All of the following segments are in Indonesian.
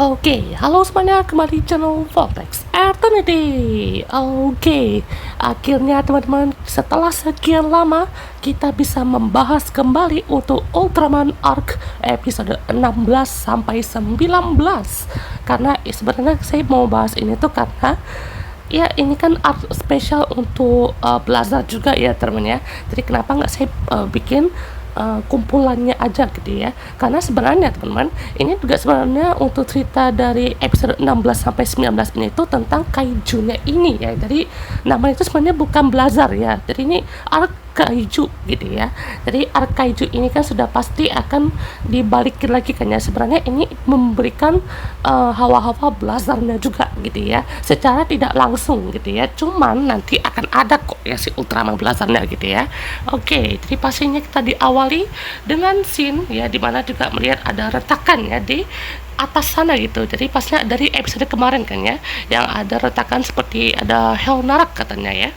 Oke, halo semuanya, kembali di channel Vortex Eternity. Oke, akhirnya teman-teman, setelah sekian lama kita bisa membahas kembali untuk Ultraman Arc episode 16 sampai 19. Karena sebenarnya saya mau bahas ini tuh karena ya ini kan art spesial untuk Blazar juga ya teman-teman ya. Jadi kenapa nggak saya bikin kumpulannya aja gitu ya, karena sebenarnya teman-teman ini juga sebenarnya untuk cerita dari episode 16 sampai 19 ini itu tentang kaijunya ini ya. Jadi namanya itu sebenarnya bukan Blazar ya, jadi ini arc kaiju gitu ya. Jadi arc kaiju ini kan sudah pasti akan dibalikin lagi kan ya, sebenarnya ini memberikan hawa-hawa Blazarnya juga gitu ya, secara tidak langsung gitu ya, cuman nanti akan ada kok ya si Ultraman Blazarnya gitu ya. Oke, jadi pastinya kita diawali dengan scene ya, dimana juga melihat ada retakan ya di atas sana gitu. Jadi pasnya dari episode kemarin kan ya, yang ada retakan seperti ada Hell Narak katanya ya,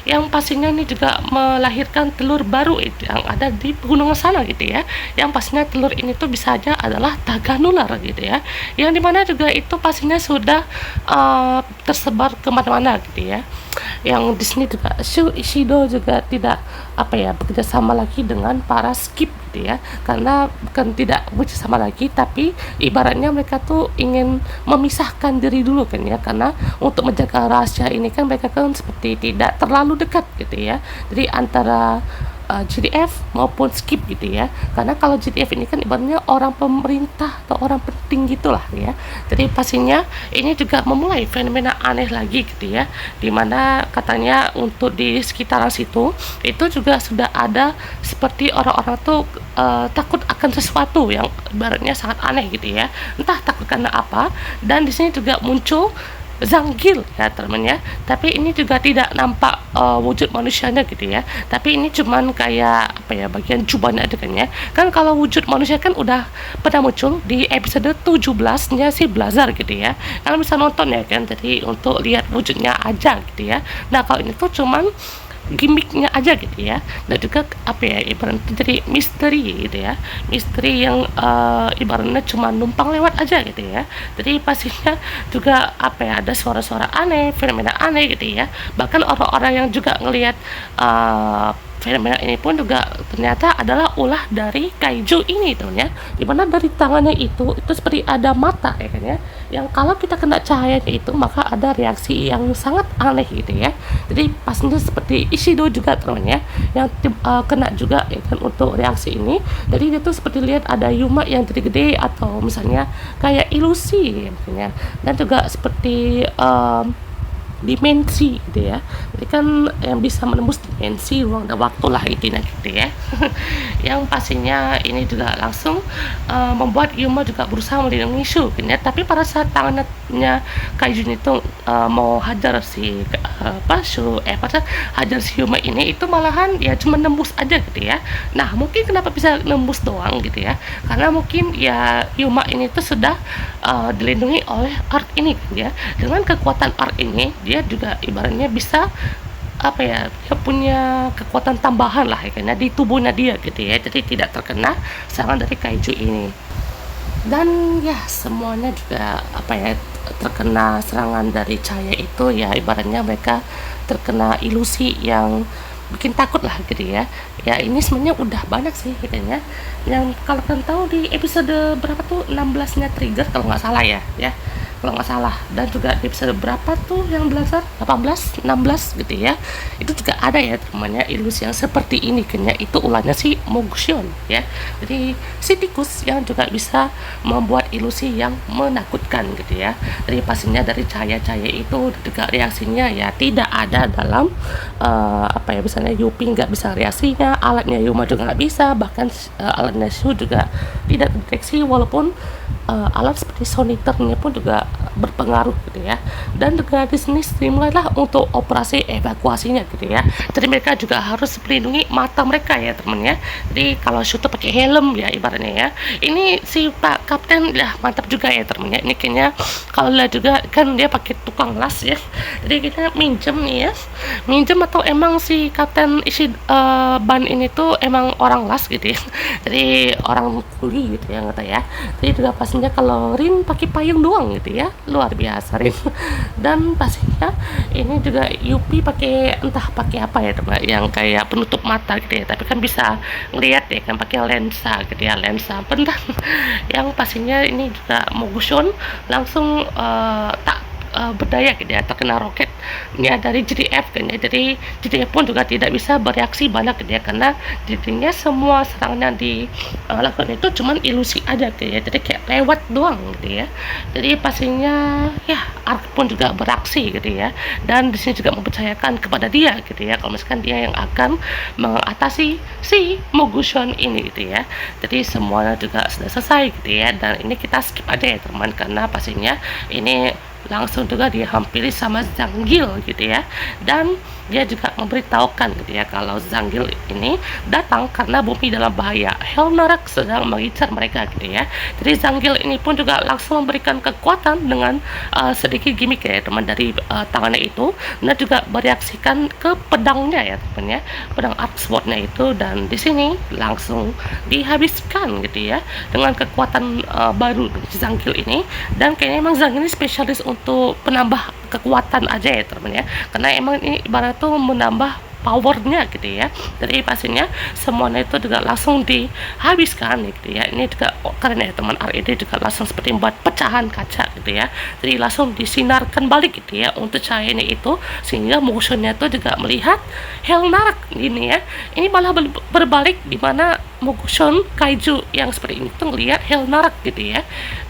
yang pastinya ini juga melahirkan telur baru itu yang ada di pegunungan sana gitu ya, yang pastinya telur ini tuh bisa aja adalah taga nular gitu ya, yang dimana juga itu pastinya sudah tersebar kemana-mana gitu ya. Yang di sini juga Ishido juga tidak bekerja sama lagi dengan para skip gitu ya, karena bukan tidak bekerja sama lagi, tapi ibaratnya mereka tuh ingin memisahkan diri dulu kan ya, karena untuk menjaga rahasia ini kan mereka kan seperti tidak terlalu dekat gitu ya. Jadi antara GDF maupun skip gitu ya, karena kalau GDF ini kan ibaratnya orang pemerintah atau orang penting gitulah ya. Jadi pastinya ini juga memulai fenomena aneh lagi gitu ya, dimana katanya untuk di sekitaran situ itu juga sudah ada seperti orang-orang tuh takut akan sesuatu yang ibaratnya sangat aneh gitu ya, entah takut karena apa. Dan di sini juga muncul Zanggil ya teman ya, tapi ini juga tidak nampak wujud manusianya gitu ya, tapi ini cuman kayak bagian jubahnya aja kan ya. Kan kalau wujud manusia kan udah pernah muncul di episode 17 nya si Blazar gitu ya, kalian bisa nonton ya kan, jadi untuk lihat wujudnya aja gitu ya. Nah kalau ini tuh cuman gimmicknya aja gitu ya, dan juga ibaratnya jadi misteri gitu ya, misteri yang ibaratnya cuma numpang lewat aja gitu ya. Jadi pastinya juga ada suara-suara aneh, fenomena aneh gitu ya. Bahkan orang-orang yang juga ngelihat fenomena ini pun juga ternyata adalah ulah dari kaiju ini teman ya, dimana dari tangannya itu seperti ada mata ya kan ya, yang kalau kita kena cahayanya itu maka ada reaksi yang sangat aneh gitu ya. Jadi pastinya seperti Ishido juga teman ya, yang kena juga ya kan untuk reaksi ini. Jadi dia tuh seperti lihat ada Yuma yang gede-gede, atau misalnya kayak ilusi ya, dan juga seperti dimensi gitu ya. Jadi kan yang bisa menembus dimensi, ruang dan waktu lah intinya gitu ya. Yang pastinya ini juga langsung membuat Yuma juga berusaha melindungi Shu gitu ya. Tapi pada saat tangannya Kaijun itu mau hajar si Shu pada hajar si Yuma ini, itu malahan ya cuma nembus aja gitu ya. Nah mungkin kenapa bisa nembus doang gitu ya, karena mungkin ya Yuma ini tuh sudah dilindungi oleh art ini gitu ya. Dengan kekuatan art ini dia juga ibaratnya bisa dia punya kekuatan tambahan lah ya, karena di tubuhnya dia gitu ya, jadi tidak terkena serangan dari kaiju ini. Dan ya semuanya juga terkena serangan dari cahaya itu ya, ibaratnya mereka terkena ilusi yang bikin takut lah gitu ya. Ya ini sebenarnya udah banyak sih katanya, yang kalau kalian tahu di episode berapa tuh 16 nya trigger kalau nggak salah ya kalau nggak salah, dan juga di episode berapa tuh yang Blazar 18 16 gitu ya, itu juga ada ya temannya ilusi yang seperti ini kan ya. Itu ulahnya si Mogusion ya, jadi si tikus yang juga bisa membuat ilusi yang menakutkan gitu ya. Jadi pastinya dari cahaya-cahaya itu juga reaksinya ya tidak ada dalam misalnya Yupi nggak bisa reaksinya, alatnya Yuma juga nggak bisa, bahkan alatnya Shu juga tidak deteksi, walaupun alat seperti sonitornya pun juga berpengaruh gitu ya. Dan juga di sini streamline lah untuk operasi evakuasinya gitu ya. Jadi mereka juga harus melindungi mata mereka ya temen ya. Jadi kalau shooter pakai helm ya ibaratnya ya. Ini si Pak Kapten lah mantap juga ya temen ya. Ini kayaknya kalau lihat juga kan dia pakai tukang las ya. Jadi kita minjem nih ya, minjem atau emang si Kapten isi ban ini tuh emang orang las gitu ya. Jadi orang kuli gitu ya nggak tahu ya. Jadi juga pastinya pastinya kalau Rin pakai payung doang gitu ya, luar biasa Rin. Dan pastinya ini juga Yupi pakai entah pakai apa ya teman, yang kayak penutup mata gitu ya, tapi kan bisa ngeliat ya kan pakai lensa gitu ya, lensa bentar. Yang pastinya ini juga Mogushon langsung tak berdaya gitu ya, terkena roketnya dari GDF kan ya. Jadi GDF pun juga tidak bisa bereaksi banyak gitu ya, karena jadinya semua serangan yang dilakukan itu cuman ilusi aja gitu ya, jadi kayak lewat doang gitu ya. Jadi pastinya ya Ark pun juga beraksi gitu ya, dan di sini juga mempercayakan kepada dia gitu ya, kalau misalkan dia yang akan mengatasi si Mogushon ini gitu ya. Jadi semuanya juga sudah selesai gitu ya, dan ini kita skip aja ya teman, karena pastinya ini langsung juga dihampiri sama Zanggil gitu ya, dan dia juga memberitahukan gitu ya kalau Zanggil ini datang karena bumi dalam bahaya, Helnarak sedang mengincar mereka gitu ya. Jadi Zanggil ini pun juga langsung memberikan kekuatan dengan sedikit gimmick ya teman dari tangannya itu, dan juga bereaksikan ke pedangnya ya teman ya, pedang Arc Sword-nya itu, dan di sini langsung dihabiskan gitu ya dengan kekuatan baru dari Zanggil ini. Dan kayaknya emang Zanggil ini spesialis untuk penambah kekuatan aja ya teman ya, karena emang ini ibarat tuh menambah powernya gitu ya. Jadi pastinya semuanya itu juga langsung dihabiskan gitu ya. Ini juga keren ya teman, RED juga langsung seperti membuat pecahan kaca gitu ya, jadi langsung disinarkan balik gitu ya untuk cahayanya itu, sehingga motionnya itu juga melihat Helnarak ini ya. Ini malah berbalik, dimana Mogushon kaiju yang seperti ini tuh ngelihat Helnarak gitu ya,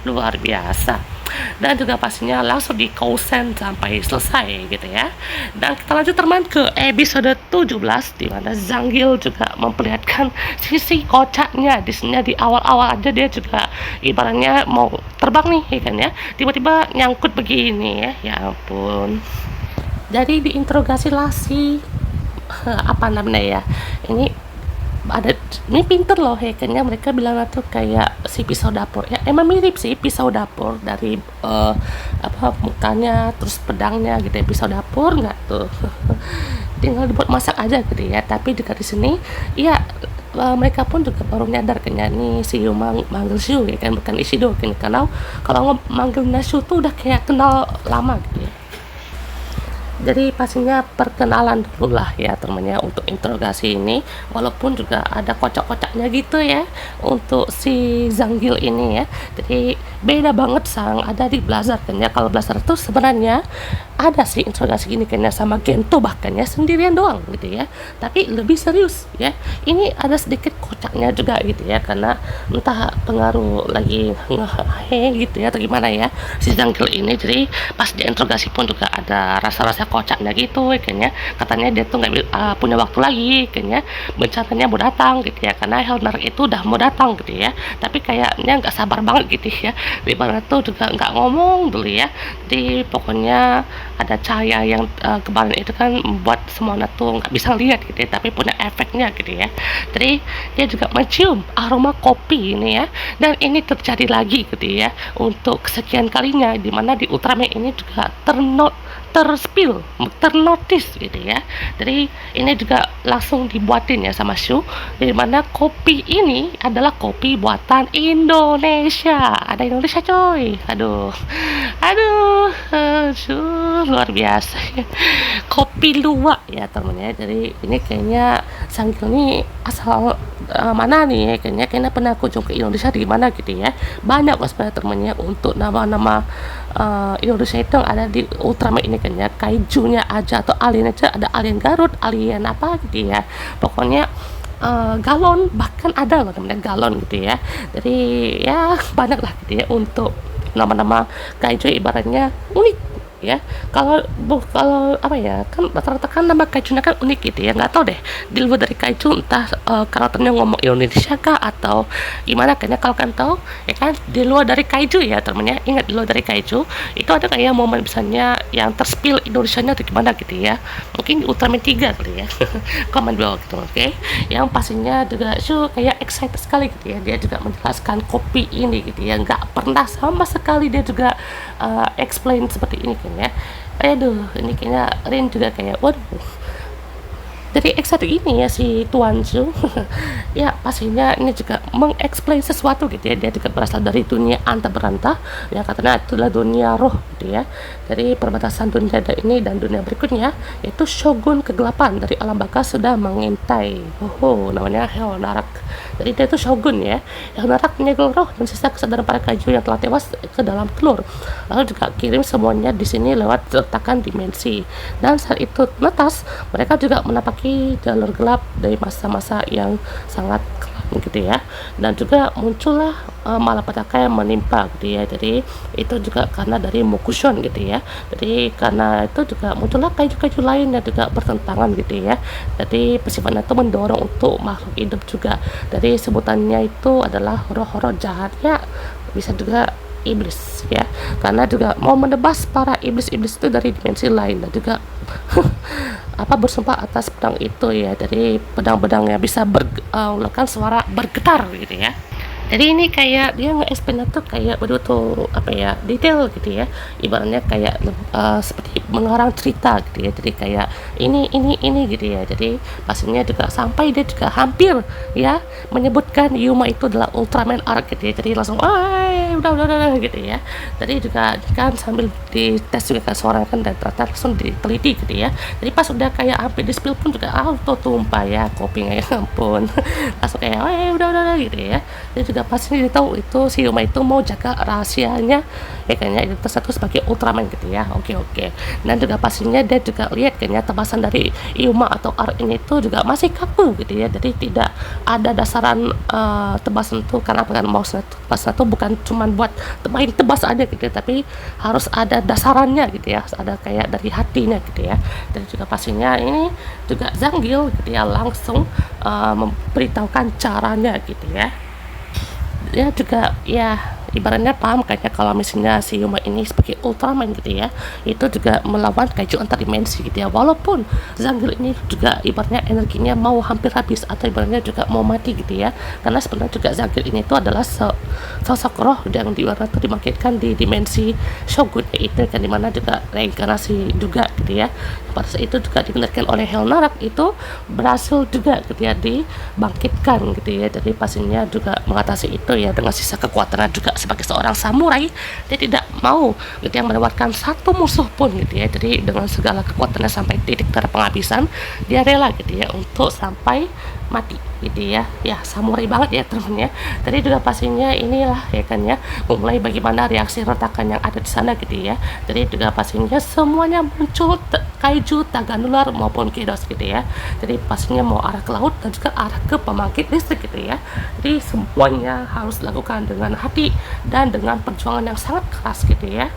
luar biasa. Dan juga pastinya langsung di Kousen sampai selesai gitu ya. Dan kita lanjut teman ke episode 17, di mana Zanggil juga memperlihatkan sisi kocaknya. Di sini di awal-awal aja dia juga ibaratnya mau terbang nih ya kan ya, tiba-tiba nyangkut begini ya, ya ampun. Jadi diinterogasi lah si apa namanya ya, ini ada, ini pinter loh ya kayaknya, mereka bilang tuh kayak si pisau dapur ya, emang mirip sih pisau dapur dari apa mukanya, terus pedangnya gitu ya, pisau dapur nggak tuh. Tinggal dibuat masak aja gitu ya. Tapi juga di sini ya mereka pun juga baru nyadar kayaknya nih si Yu manggil Shu ya kan, bukan Ishido kan, karena kalau manggil Shu tuh udah kayak kenal lama gitu ya. Jadi pastinya perkenalan dulu lah ya temennya untuk interogasi ini, walaupun juga ada kocak-kocaknya gitu ya untuk si Zanggil ini ya. Jadi beda banget sang ada di Blazar kan ya. Kalau Blazar tuh sebenarnya ada sih interogasi gini kayaknya sama Gento bahkan ya, sendirian doang gitu ya, tapi lebih serius ya. Ini ada sedikit kocaknya juga gitu ya, karena entah pengaruh lagi ngehe gitu ya atau gimana ya si Zanggil ini. Jadi pas di interogasi pun juga ada rasa-rasa kocaknya gitu kayaknya, katanya dia tuh nggak punya waktu lagi kayaknya, bencananya mau datang gitu ya, karena Helnarak itu udah mau datang gitu ya, tapi kayaknya nggak sabar banget gitu ya, ibaratnya tuh juga nggak ngomong dulu ya. Jadi pokoknya ada cahaya yang kemarin itu kan membuat semuanya tuh nggak bisa lihat gitu ya, tapi punya efeknya gitu ya. Jadi dia juga mencium aroma kopi ini ya, dan ini terjadi lagi gitu ya untuk kesekian kalinya, dimana di Ultraman ini juga ternotis gitu ya. Jadi ini juga langsung dibuatin ya sama Shu, di mana kopi ini adalah kopi buatan Indonesia. Ada Indonesia coy, aduh Shu luar biasa ya. Kopi luwak ya temennya. Jadi ini kayaknya Zanggil ini asal mana nih ya, kayaknya pernah kunjung ke Indonesia di mana gitu ya. Banyak kok sebenarnya temennya untuk nama-nama Indonesia itu ada di Ultraman ini kan ya, kaijunya aja atau alien aja, ada alien Garut, alien apa gitu ya, pokoknya galon bahkan ada loh namanya galon gitu ya. Jadi ya banyak lah gitu ya untuk nama-nama kaiju, ibaratnya unik ya. Kalau apa ya, kan rata-rata kan nama kaijunya kan unik gitu ya, nggak tahu deh di luar dari kaiju entah karakternya ngomong Indonesia kah atau gimana. Kayaknya kalau kan tahu ya kan di luar dari kaiju ya temennya, ingat di luar dari kaiju itu ada kayak momen misalnya yang terspill Indonesianya atau gimana gitu ya, mungkin di Ultraman 3 kali ya. Komen bawah gitu, oke. Yang pastinya juga kayak excited sekali gitu ya, dia juga menjelaskan kopi ini gitu ya, nggak pernah sama sekali dia juga explain seperti ini kan ya. Aduh, ini kayaknya Rin juga kayak waduh, Dari episode ini ya si Tuan Zhu ya pastinya ini juga mengeksplain sesuatu gitu ya. Dia juga berasal dari dunia anta berantah ya, katanya itulah dunia roh gitu ya. Dari perbatasan dunia ini dan dunia berikutnya, yaitu Shogun kegelapan dari alam baka sudah mengintai. Namanya Hell Narak. Jadi dia itu Shogun ya. Hell Narak menyegel roh dan sisa kesadaran para kaiju yang telah tewas ke dalam telur, lalu juga kirim semuanya di sini lewat retakan dimensi. Dan saat itu netas, mereka juga menapaki jalur gelap dari masa-masa yang sangat kelam gitu ya. Dan juga muncullah malapetaka yang menimpa gitu ya. Jadi itu juga karena dari Mokushon gitu ya. Jadi karena itu juga muncullah kaiju-kaiju lain yang juga bertentangan gitu ya. Jadi persiapan itu mendorong untuk makhluk hidup juga. Dari sebutannya itu adalah roh-roh jahat ya, bisa juga iblis ya, karena juga mau menebas para iblis-iblis itu dari dimensi lain, dan juga bersumpah atas pedang itu ya. Dari pedang-pedang yang bisa mengeluarkan suara bergetar gitu ya. Jadi ini kayak dia nge-explain tuh kayak betul-betul detail gitu ya, ibaratnya kayak seperti mengarang cerita gitu ya. Jadi kayak ini gitu ya. Jadi pastinya juga sampai dia juga hampir ya menyebutkan Yuma itu adalah Ultraman Arc gitu ya. Jadi langsung udah gitu ya. Jadi juga kan sambil dites juga kan suara kan, dan ternyata langsung diteliti gitu ya. Jadi pas udah kayak hampir di spill pun juga auto tumpah ya kopinya, ya ampun. Langsung kayak udah gitu ya. Jadi juga pasti dia tahu itu si Yuma itu mau jaga rahasianya ya, kayaknya itu satu sebagai Ultraman gitu ya. Oke. Dan juga pastinya dia juga lihat kayaknya tebasan dari Yuma atau Arc ini itu juga masih kaku gitu ya. Jadi tidak ada dasaran tebasan itu, karena kan maksudnya tebasan itu bukan cuma buat main tebas aja gitu ya, tapi harus ada dasarannya gitu ya, harus ada kayak dari hatinya gitu ya. Dan juga pastinya ini juga Zangief gitu ya langsung memberitahukan caranya gitu ya. Dia juga ya ibaratnya paham kayaknya kalau misalnya si Yuma ini sebagai Ultraman gitu ya, itu juga melawan kaiju antar dimensi gitu ya. Walaupun Zangief ini juga ibaratnya energinya mau hampir habis atau ibaratnya juga mau mati gitu ya, karena sebenarnya juga Zangief ini itu adalah sosok roh yang ibaratnya dibangkitkan di dimensi Shogun, itu kan dimana juga reinkarnasi juga gitu ya. Pada saat itu juga dibenarkan oleh Hell Narak itu berhasil juga gitu ya dibangkitkan gitu ya. Jadi pastinya juga mengatasi itu ya dengan sisa kekuatannya juga sebagai seorang samurai. Dia tidak mau gitu yang melewatkan satu musuh pun gitu ya. Jadi dengan segala kekuatannya sampai titik terpenghabisan, dia rela gitu ya untuk sampai mati gitu ya. Ya samurai banget ya temennya. Tadi juga pastinya inilah ya kan ya, memulai bagaimana reaksi retakan yang ada di sana gitu ya. Jadi juga pastinya semuanya muncul kaiju taganular maupun Gedos gitu ya. Jadi pastinya mau arah ke laut dan juga arah ke pembangkit listrik gitu ya. Jadi semuanya harus dilakukan dengan hati dan dengan perjuangan yang sangat keras gitu ya.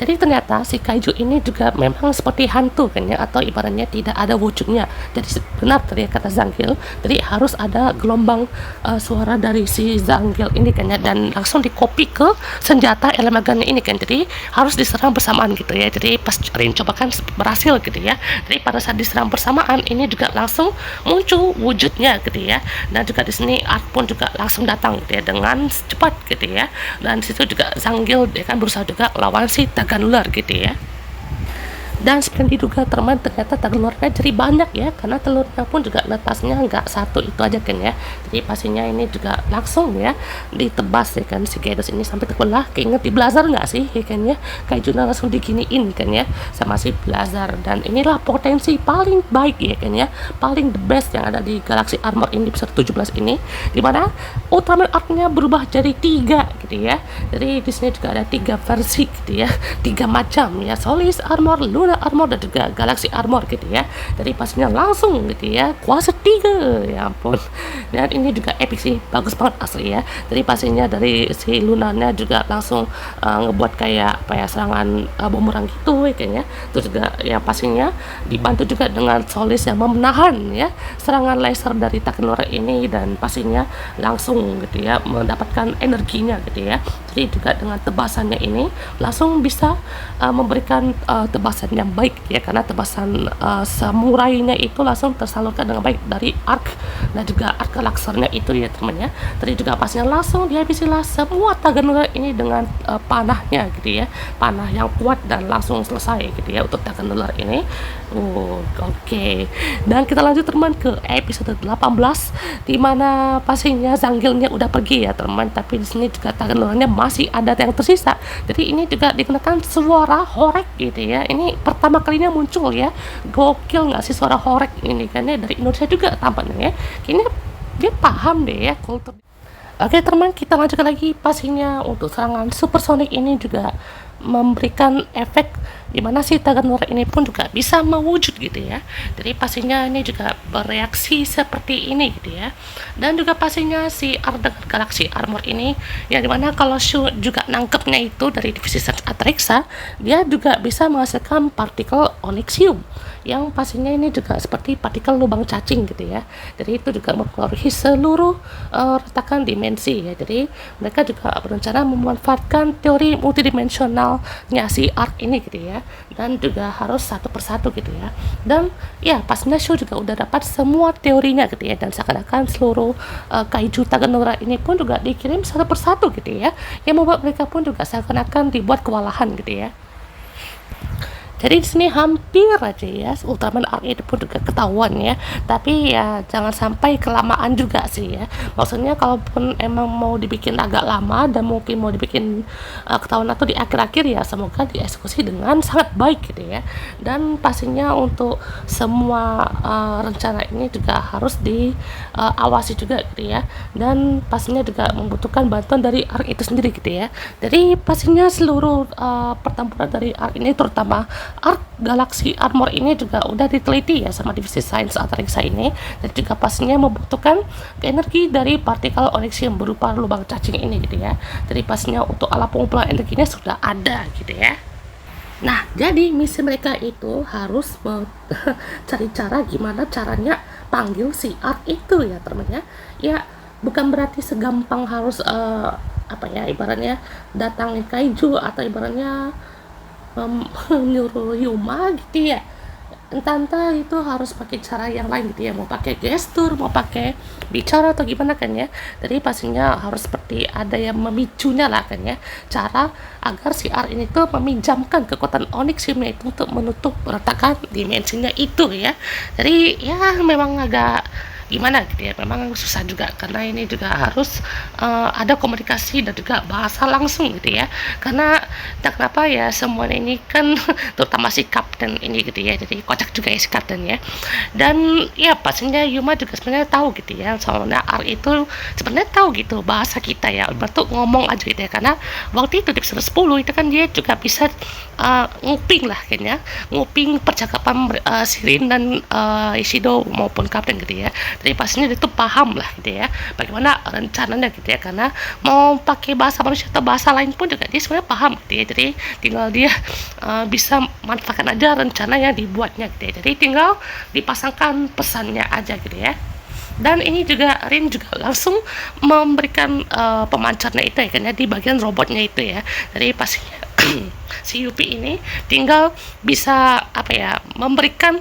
Jadi ternyata si kaiju ini juga memang seperti hantu kan ya, atau ibaratnya tidak ada wujudnya. Jadi benar tadi kata Zangief, jadi harus ada gelombang suara dari si Zangief ini kan ya, dan langsung dikopi ke senjata elemennya ini kan. Jadi harus diserang bersamaan gitu ya. Jadi pas Rin coba kan berhasil gitu ya. Jadi pada saat diserang bersamaan ini juga langsung muncul wujudnya gitu ya. Dan juga di sini Arc pun juga langsung datang gitu ya dengan cepat gitu ya. Dan situ juga Zangief dia kan berusaha juga lawan si Taganular gitu ya. Dan seperti diduga teman, ternyata telurnya jadi banyak ya, karena telurnya pun juga netasnya nggak satu itu aja kan ya. Jadi pastinya ini juga langsung ya ditebas ya kan si Gedos ini sampai terbelah. Keinget di Blazar nggak sih ya kan ya, kaijunya langsung diginiin kan ya sama si Blazar. Dan inilah potensi paling baik ya kan ya, paling the best yang ada di Galaxy Armor ini episode 17 ini, dimana Ultraman Arc-nya berubah jadi 3 gitu ya. Jadi di sini juga ada 3 versi gitu ya, 3 macam ya, Solis Armor, Luna Armor, dan juga Galaxy Armor gitu ya. Jadi pastinya langsung gitu ya kuasa 3, ya ampun. Dan ini juga epic sih, bagus banget asli ya. Jadi pastinya dari si Lunanya juga langsung ngebuat kayak serangan bumerang gitu ya kayaknya. Terus juga ya pastinya dibantu juga dengan Solis yang menahan ya serangan laser dari Takenora ini, dan pastinya langsung gitu ya mendapatkan energinya gitu ya. Jadi juga dengan tebasannya ini langsung bisa memberikan tebasan yang baik ya, karena tebasan samurainya itu langsung tersalurkan dengan baik dari arc dan juga arc galaxernya itu ya teman-teman ya. Tadi juga pastinya langsung dihabisilah semua Tagenola ini dengan panahnya gitu ya, panah yang kuat dan langsung selesai gitu ya untuk Tagenola ini. Oke. Dan kita lanjut teman ke episode 18 di mana pastinya Zanggilnya udah pergi ya teman, tapi di sini juga Tagenola-nya masih ada yang tersisa. Jadi ini juga digunakan suara horek gitu ya. Ini pertama kalinya muncul ya. Gokil nggak sih suara horek ini, kan ya dari Indonesia juga tampaknya ya. Kayaknya dia paham deh ya kultur. Oke teman, kita lanjutkan lagi. Pastinya untuk serangan supersonic ini juga memberikan efek dimana si Tagenola ini pun juga bisa mewujud gitu ya. Jadi pastinya ini juga bereaksi seperti ini gitu ya. Dan juga pastinya si Arda Galaxy Armor ini yang dimana kalau Shu juga nangkepnya itu dari divisi Search Atraxa, dia juga bisa menghasilkan partikel onyxium yang pastinya ini juga seperti partikel lubang cacing gitu ya. Jadi itu juga mempengaruhi seluruh retakan dimensi ya. Jadi mereka juga berencana memanfaatkan teori multidimensionalnya si arc ini gitu ya, dan juga harus satu persatu gitu ya. Dan ya pastinya Shu juga udah dapat semua teorinya gitu ya, dan seakan-akan seluruh kaiju Tagenola ini pun juga dikirim satu persatu gitu ya, yang membuat mereka pun juga seakan-akan dibuat kewalahan gitu ya. Jadi di sini hampir aja ya Ultraman Arc itu pun juga ketahuan ya, tapi ya jangan sampai kelamaan juga sih ya. Maksudnya kalaupun emang mau dibikin agak lama dan mungkin mau dibikin ketahuan atau di akhir-akhir, ya semoga dieksekusi dengan sangat baik gitu ya. Dan pastinya untuk semua rencana ini juga harus diawasi juga gitu ya, dan pastinya juga membutuhkan bantuan dari Arc itu sendiri gitu ya. Jadi pastinya seluruh pertempuran dari Arc ini, terutama Arc Galaxy Armor ini juga udah diteliti ya sama divisi Sains Atraxa ini, dan juga pastinya membutuhkan energi dari partikel onyxium berupa lubang cacing ini gitu ya. Jadi pastinya untuk alat pengumpulan energinya sudah ada gitu ya. Nah, jadi misi mereka itu harus cari cara gimana caranya panggil si Arc itu ya teman-teman ya. Bukan berarti segampang harus ibaratnya datangi kaiju atau ibaratnya nyuruh Yuma gitu ya. Entah itu harus pakai cara yang lain gitu ya, mau pakai gestur, mau pakai bicara atau gimana kan ya. Jadi pastinya harus seperti ada yang memicunya lah kan ya, cara agar si Arc ini tuh meminjamkan kekuatan onyxiumnya itu untuk menutup retakan dimensinya itu ya. Jadi ya memang agak gimana gitu ya, memang susah juga karena ini juga harus ada komunikasi dan juga bahasa langsung gitu ya, karena tak kenapa ya semuanya ini kan terutama si kapten ini gitu ya, jadi kocak juga ya si kapten ya. Dan ya pastinya Yuma juga sebenarnya tahu gitu ya, soalnya Arc itu sebenarnya tahu gitu bahasa kita ya, berarti ngomong aja gitu ya, karena waktu itu di episode 10 itu kan dia juga bisa nguping lah kayaknya, nguping percakapan Sirin dan Ishido maupun kapten gitu ya. Jadi pastinya dia tuh paham lah gitu ya bagaimana rencananya gitu ya, karena mau pakai bahasa manusia atau bahasa lain pun juga dia sebenarnya paham gitu ya. Jadi tinggal dia bisa manfaatkan aja rencana yang dibuatnya gitu ya. Jadi tinggal dipasangkan pesannya aja gitu ya. Dan ini juga Rin juga langsung memberikan pemancarnya itu ya kan ya, di bagian robotnya itu ya. Jadi pastinya si Yupi ini tinggal bisa memberikan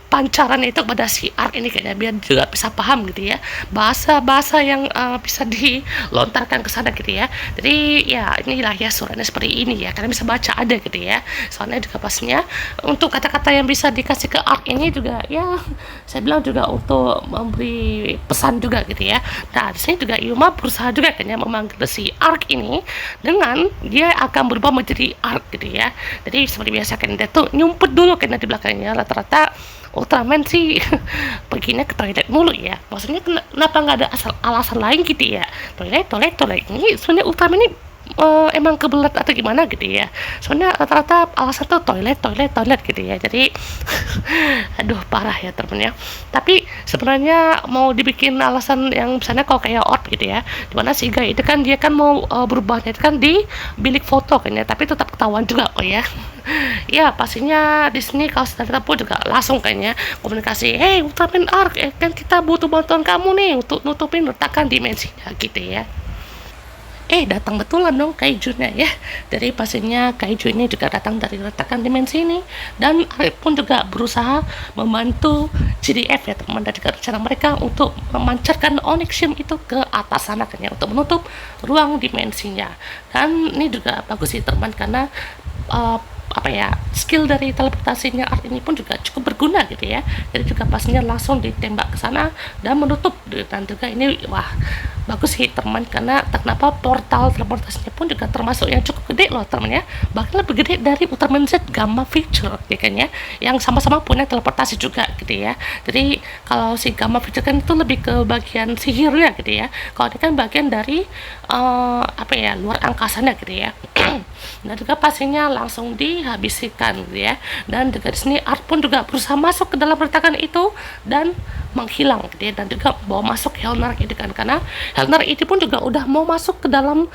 pancaran itu kepada si Arc ini kayaknya, biar juga bisa paham gitu ya bahasa-bahasa yang bisa dilontarkan ke sana gitu ya. Jadi ya inilah ya suratnya seperti ini ya, kalian bisa baca ada gitu ya. Soalnya juga pastinya untuk kata-kata yang bisa dikasih ke Arc ini juga ya saya bilang juga untuk memberi pesan juga gitu ya. Nah di sini juga Yuma berusaha juga kayaknya memanggil si Arc ini dengan dia akan berubah menjadi Arc gitu ya. Jadi seperti biasa kan dia tuh nyumput dulu kayaknya di belakangnya. Rata-rata Ultraman sih perginya ke toilet mulu ya. Maksudnya kenapa nggak ada alasan lain gitu ya? Toilet ini sebenarnya Ultraman ini emang kebelet atau gimana gitu ya. Soalnya rata-rata alasan tuh toilet gitu ya. Jadi aduh parah ya temen ya. Tapi sebenarnya mau dibikin alasan yang misalnya kalau kayak Orb gitu ya, dimana si Guy itu kan dia kan mau berubahnya itu kan di bilik foto kan ya, tapi tetap ketahuan juga kok ya. Ya pastinya di sini kalau kita pun juga langsung kayaknya komunikasi, hey Ultraman Arc kan kita butuh bantuan kamu nih untuk nutupin retakan dimensinya gitu ya. Datang betulan dong kaijunya ya. Jadi pastinya kaiju ini juga datang dari retakan dimensi ini, dan Arif pun juga berusaha membantu GDF ya teman, dan juga rencana mereka untuk memancarkan onyxium itu ke atas sana kan ya, untuk menutup ruang dimensinya. Dan ini juga bagus sih teman, karena skill dari teleportasinya Art ini pun juga cukup berguna gitu ya. Jadi juga pastinya langsung ditembak ke sana dan menutup, dan juga ini wah bagus sih teman, karena kenapa portal teleportasinya pun juga termasuk yang cukup gede loh teman ya, bahkan lebih gede dari Ultraman Z Gamma Future ya kan ya, yang sama-sama punya teleportasi juga gitu ya. Jadi kalau si Gamma Future kan itu lebih ke bagian sihirnya gitu ya, kalau ini kan bagian dari luar angkasanya gitu ya. Dan juga pastinya langsung dihabiskan gitu ya. Dan juga di sini Art pun juga berusaha masuk ke dalam retakan itu dan menghilang gitu ya, dan juga bawa masuk Helnar gitu kan, karena Helnar itu pun juga udah mau masuk ke dalam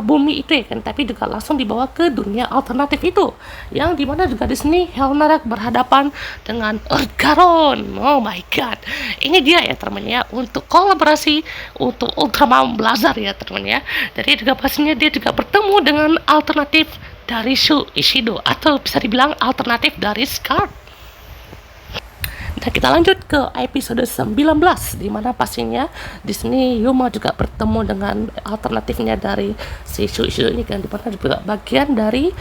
bumi itu ya kan, tapi juga langsung dibawa ke dunia alternatif itu, yang dimana juga di sini Helnar berhadapan dengan Garon. Oh my god, ini dia ya teman ya, untuk kolaborasi untuk Ultraman Blazar ya teman ya. Jadi juga pastinya dia juga bertemu dengan alternatif dari Shu Ishido, atau bisa dibilang alternatif dari Scar. Nah, kita lanjut ke episode 19, di mana pastinya di sini Yuma juga bertemu dengan alternatifnya dari si Shu Ishido ini kan, di mana juga bagian dari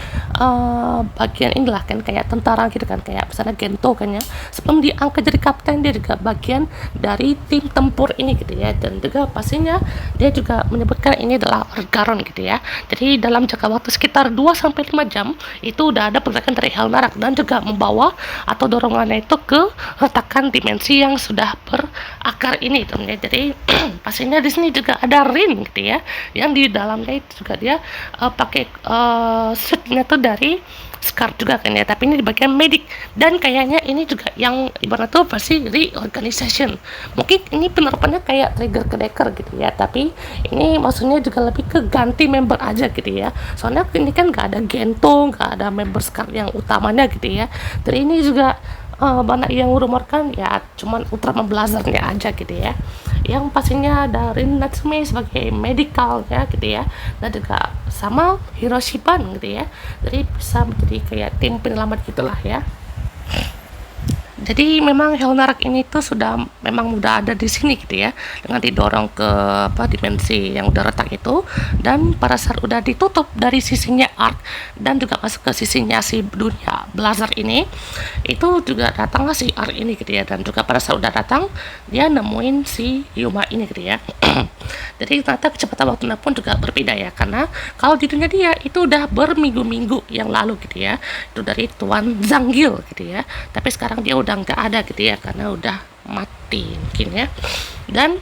bagian inilah kan, kayak tentara gitu kan, kayak misalnya Gento kan ya, sebelum diangkat jadi kapten dia juga bagian dari tim tempur ini gitu ya. Dan juga pastinya dia juga menyebutkan ini adalah Garon gitu ya. Jadi dalam jangka waktu sekitar 2-5 jam itu udah ada pergerakan dari Helnarak, dan juga membawa atau dorongannya itu ke retakan dimensi yang sudah berakar ini teman-teman. Jadi pastinya di sini juga ada Rin gitu ya, yang di dalamnya itu juga dia pakai suitnya tuh dari Scar juga kan ya, tapi ini di bagian medik, dan kayaknya ini juga yang ibarat tuh pasti reorganization. Mungkin ini penerapannya kayak trigger ke Decker gitu ya, tapi ini maksudnya juga lebih ke ganti member aja gitu ya, soalnya ini kan gak ada Gento, gak ada member Scar yang utamanya gitu ya. Jadi ini juga banyak yang rumorkan ya cuman Ultraman Blazar-nya aja gitu ya, yang pastinya dari Natsume sebagai medical ya gitu ya, dan juga sama Hiroshiban gitu ya. Jadi bisa menjadi kayak tim penyelamat gitulah ya. Jadi memang Helnarak ini tuh memang udah ada di sini gitu ya, dengan didorong ke dimensi yang udah retak itu, dan pada saat udah ditutup dari sisinya Art dan juga masuk ke sisinya si dunia Blazar ini, itu juga datanglah si Art ini gitu ya, dan juga pada saat udah datang dia nemuin si Yuma ini gitu ya. Jadi ternyata kecepatan waktunya pun juga berbeda ya, karena kalau di dunia dia itu udah berminggu-minggu yang lalu gitu ya, itu dari Tuan Zanggil gitu ya, tapi sekarang dia udah nggak ada gitu ya, karena udah mati mungkin ya. Dan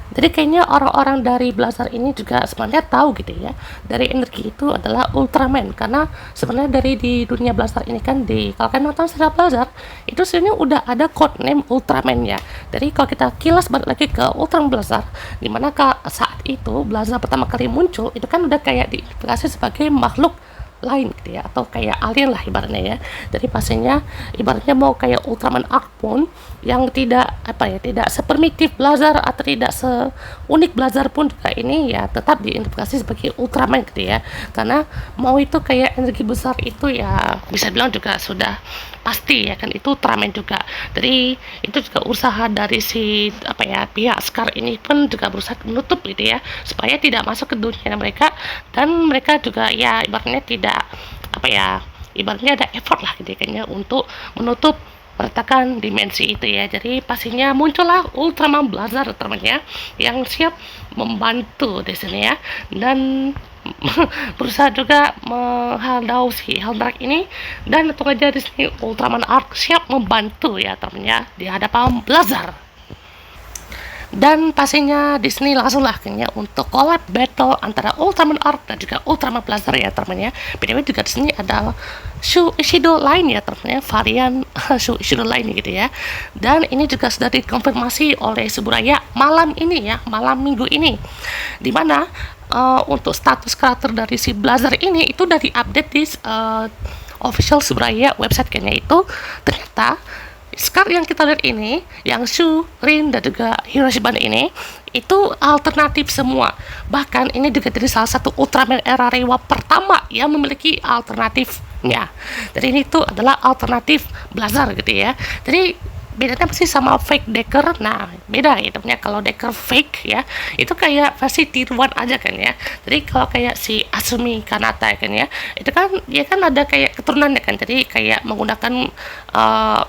jadi kayaknya orang-orang dari Blazar ini juga sebenarnya tahu gitu ya, dari energi itu adalah Ultraman, karena sebenarnya dari di dunia Blazar ini kan, kalau kalian nonton serial Blazar itu sebenarnya udah ada codename Ultraman ya. Jadi kalau kita kilas balik lagi ke Ultraman Blazar, dimana saat itu Blazar pertama kali muncul itu kan udah kayak diidentifikasi sebagai makhluk lain gitu ya, atau kayak alien lah ibaratnya ya. Jadi pastinya ibaratnya mau kayak Ultraman Arc pun yang tidak tidak seprimitif Blazar atau tidak seunik Blazar pun juga ini ya tetap diidentifikasi sebagai Ultraman gitu ya, karena mau itu kayak energi besar itu ya bisa bilang juga sudah pasti ya kan, itu Ultraman juga. Jadi itu juga usaha dari si pihak Scar ini pun juga berusaha menutup gitu ya, supaya tidak masuk ke dunia mereka, dan mereka juga ya ibaratnya tidak ibaratnya ada effort lah gitu kayaknya untuk menutup peretakan dimensi itu ya. Jadi pastinya muncullah Ultraman Blazar teman-teman ya, yang siap membantu di sini ya, dan berusaha juga menghadau si Helnarak ini. Dan tentu aja di sini Ultraman Arc siap membantu ya teman-teman ya di hadapan Blazar. Dan pastinya di sini langsung lah kayaknya untuk collab battle antara Ultraman Arc dan juga Ultraman Blazar ya teman-teman ya. BTW juga di sini ada Shu Ishido lain ya teman-teman ya, varian Shu Ishido lain gitu ya. Dan ini juga sudah dikonfirmasi oleh Suburaya malam ini ya, malam minggu ini, dimana untuk status karakter dari si Blazar ini itu udah diupdate di official Suburaya website kayaknya. Itu ternyata Scar yang kita lihat ini, yang Shu, Rin, dan juga Hiroshiban ini, itu alternatif semua. Bahkan ini juga jadi salah satu Ultraman era Reiwa pertama yang memiliki alternatifnya. Jadi ini tuh adalah alternatif Blazer gitu ya. Jadi bedanya pasti sama fake Decker. Nah, beda ya temennya. Kalau Decker fake ya, itu kayak versi tiruan aja kan ya. Jadi kalau kayak si Asumi Kanata kan ya, itu kan dia kan ada kayak keturunannya kan. Jadi kayak menggunakan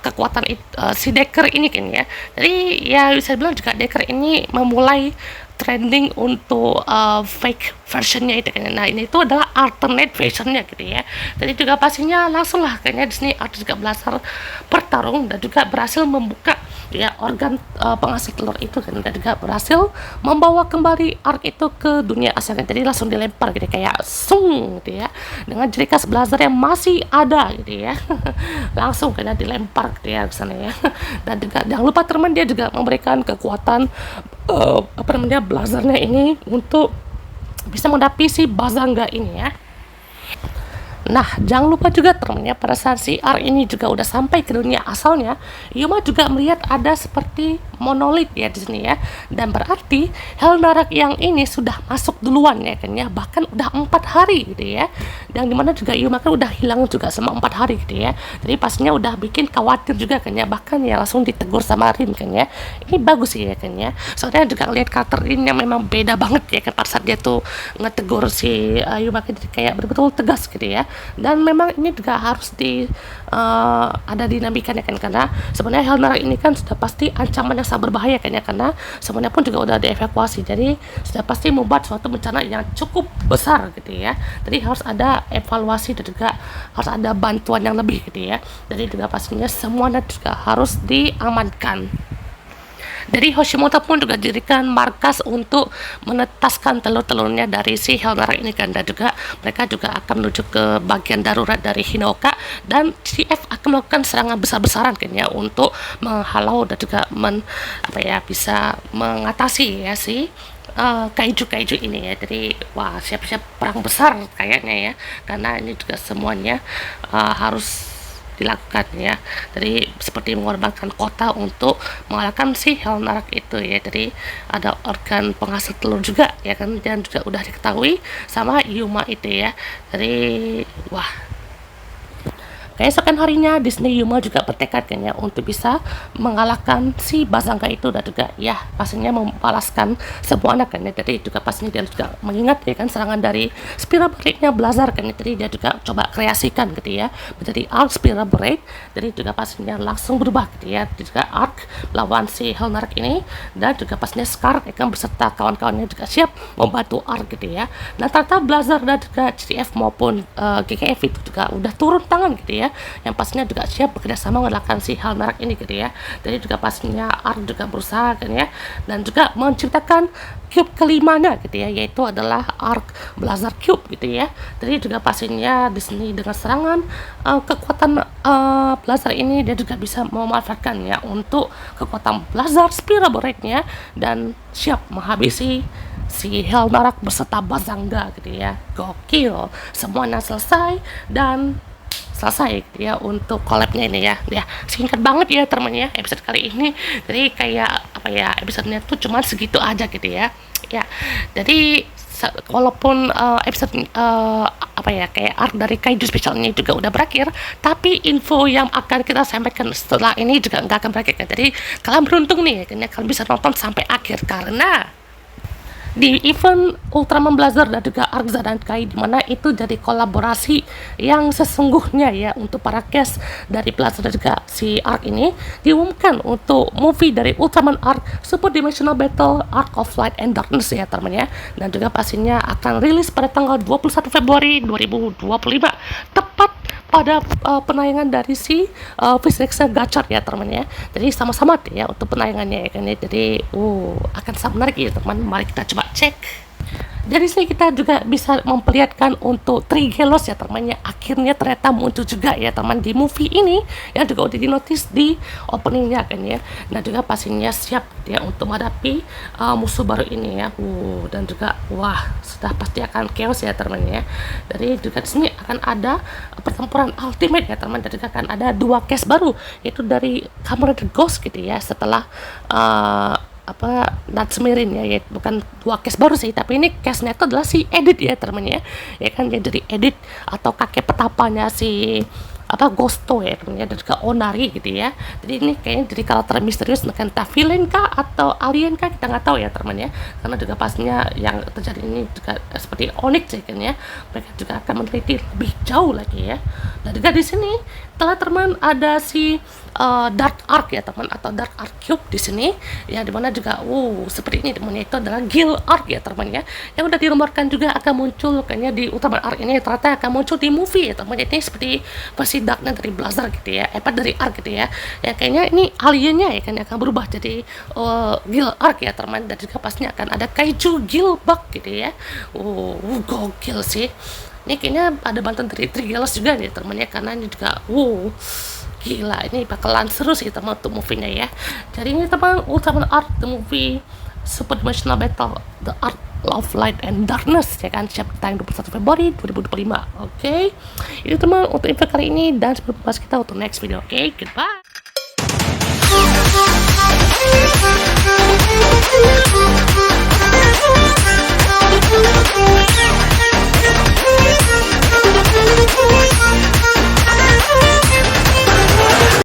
kekuatan si Decker ini kan ya. Jadi ya bisa bilang juga Decker ini memulai trending untuk fake versionnya itu kan. Nah ini itu adalah alternate versionnya gitu ya. Jadi juga pastinya langsung lah kayaknya di sini Art juga belajar bertarung dan juga berhasil membuka ya organ penghasil telur itu kan, dan juga berhasil membawa kembali Art itu ke dunia asal kan. Jadi langsung dilempar gitu kayak sung gitu ya, dengan ciri khas belajar yang masih ada gitu ya. Langsung kena dilempar gitu ya ke sana ya. Dan juga jangan lupa teman, dia juga memberikan kekuatan apa namanya blazernya ini untuk bisa menghadapi si Bazanga ini ya. Nah, jangan lupa juga temennya pada saat si R ini juga udah sampai ke dunia asalnya, Yuma juga melihat ada seperti monolit ya di sini ya. Dan berarti Helnarak yang ini sudah masuk duluan ya kan ya, bahkan udah 4 hari gitu ya. Dan dimana juga Yuma kan udah hilang juga selama 4 hari gitu ya. Jadi pastinya udah bikin khawatir juga kan ya, bahkan ya langsung ditegur sama Rin kan ya. Ini bagus sih ya kan ya. Soalnya juga lihat karakter Rin yang memang beda banget ya kan, pada saat dia tuh ngetegur si Yuma kan, kayak betul-betul tegas gitu ya. Dan memang ini juga harus ada dinamikanya kan, karena sebenarnya Helnarak ini kan sudah pasti ancaman yang sangat berbahaya kan ya, karena sebenarnya pun juga udah dievakuasi, jadi sudah pasti membuat suatu bencana yang cukup besar gitu ya. Jadi harus ada evaluasi dan juga harus ada bantuan yang lebih gitu ya. Jadi juga pastinya semuanya juga harus diamankan. Jadi Hoshimoto pun juga dirikan markas untuk menetaskan telur-telurnya dari si Helnarak ini kan, dan juga mereka juga akan menuju ke bagian darurat dari Hinoka, dan CF akan melakukan serangan besar-besaran kan ya untuk menghalau dan juga bisa mengatasi ya si kaiju-kaiju ini ya. Jadi wah, siap-siap perang besar kayaknya ya, karena ini juga semuanya harus dilakukan ya. Jadi seperti mengorbankan kota untuk mengalahkan si Helnarak itu ya. Jadi ada organ penghasil telur juga ya kan, dan juga udah diketahui sama Yuma itu ya. Jadi wah, keesokan harinya Disney Yuma juga bertekad kan ya untuk bisa mengalahkan si Bazanga itu, dan juga ya pastinya membalaskan semua anak kan ya. Jadi juga pastinya dia juga mengingat ya kan serangan dari Spira Blade-nya Blazar kan ya. Jadi dia juga coba kreasikan gitu ya menjadi Arc Spira Blade. Jadi juga pastinya langsung berubah gitu ya. Jadi juga Arc lawan si Helnarak ini, dan juga pastinya Scar ya kan beserta kawan-kawannya juga siap membantu Arc gitu ya. Nah ternyata Blazar dan juga CF maupun GKF itu juga udah turun tangan gitu ya, yang pastinya juga siap bekerja sama mengalahkan si Helnarak ini gitu ya. Jadi juga pastinya Arc juga berusaha kan ya, dan juga menciptakan cube kelimanya gitu ya, yaitu adalah Arc Blazer Cube gitu ya. Jadi juga pastinya di sini dengan serangan kekuatan Blazer ini dia juga bisa memanfaatkan ya untuk kekuatan Blazer Spira Blade-nya, dan siap menghabisi si Helnarak beserta Bazanga gitu ya. Gokil, semuanya selesai dan selesai gitu ya untuk collabnya ini ya. Ya singkat banget ya teman-teman ya episode kali ini. Jadi kayak apa ya, episodenya tuh cuma segitu aja gitu ya. Ya jadi walaupun episode kayak arc dari kaiju spesialnya juga udah berakhir, tapi info yang akan kita sampaikan setelah ini juga nggak akan berakhir kan. Jadi kalian beruntung nih ya, kalian bisa nonton sampai akhir, karena di event Ultraman Blazer dan juga Arc Zadankai, dimana itu jadi kolaborasi yang sesungguhnya ya untuk para cast dari Blazer dan juga si Arc ini, diumumkan untuk movie dari Ultraman Arc Super Dimensional Battle Arc of Light and Darkness ya teman ya. Dan juga pastinya akan rilis pada tanggal 21 Februari 2025, tepat pada penayangan dari si Physics Gachor ya teman ya. Jadi sama-sama ya untuk penayangannya ya kan ya. Jadi akan sangat menarik ya teman. Mari kita coba cek. Dari sini kita juga bisa memperlihatkan untuk Trigelos ya temannya, akhirnya ternyata muncul juga ya teman di movie ini, yang juga udah dinotis di openingnya kan ya. Nah juga pastinya siap ya untuk menghadapi musuh baru ini ya. Dan juga wah, sudah pasti akan chaos ya teman-teman ya. Jadi juga di sini akan ada pertempuran ultimate ya teman, dan juga akan ada 2 case baru, yaitu dari Kamen Rider Ghost gitu ya, setelah Natsmirin ya, bukan dua case baru sih, tapi ini case-nya itu adalah si Edit ya temennya, ya kan, ya dari Edit atau kakek petapanya si Gosto ya temennya, dan juga Onari gitu ya. Jadi ini kayaknya jadi karakter misterius, entah villain kah atau alien kah, kita nggak tahu ya temennya, karena juga pastinya yang terjadi ini juga seperti Onyx ya kan ya, mereka juga akan meneliti lebih jauh lagi ya. Dan juga di sini telah teman ada si Dark Ark ya teman, atau Dark Ark Cube di sini ya, dimana juga seperti ini temannya, itu adalah Gil Ark ya teman ya, yang udah dirumorkan juga akan muncul kayaknya di Ultraman Ark ini, ternyata akan muncul di movie ya teman. Ini seperti versi Darknya dari Blazer gitu ya, dari Ark gitu ya, ya kayaknya ini aliennya ya kan akan berubah jadi Gil Ark ya teman, dan juga pastinya akan ada Kaiju Gilbug gitu ya. Gokil sih. Ini kayaknya ada bantuan dari Trigelos juga nih temennya, karena ini juga gila, ini bakalan seru sih teman untuk movie-nya ya. Jadi ini teman Ultraman Arc the movie Super Dimensional Battle The Art Love Light and Darkness ya kan, siap tayang 21 Februari 2025. Oke. Itu teman untuk info kali ini, dan sebelum bahas kita untuk next video. Oke, goodbye. We'll be right back.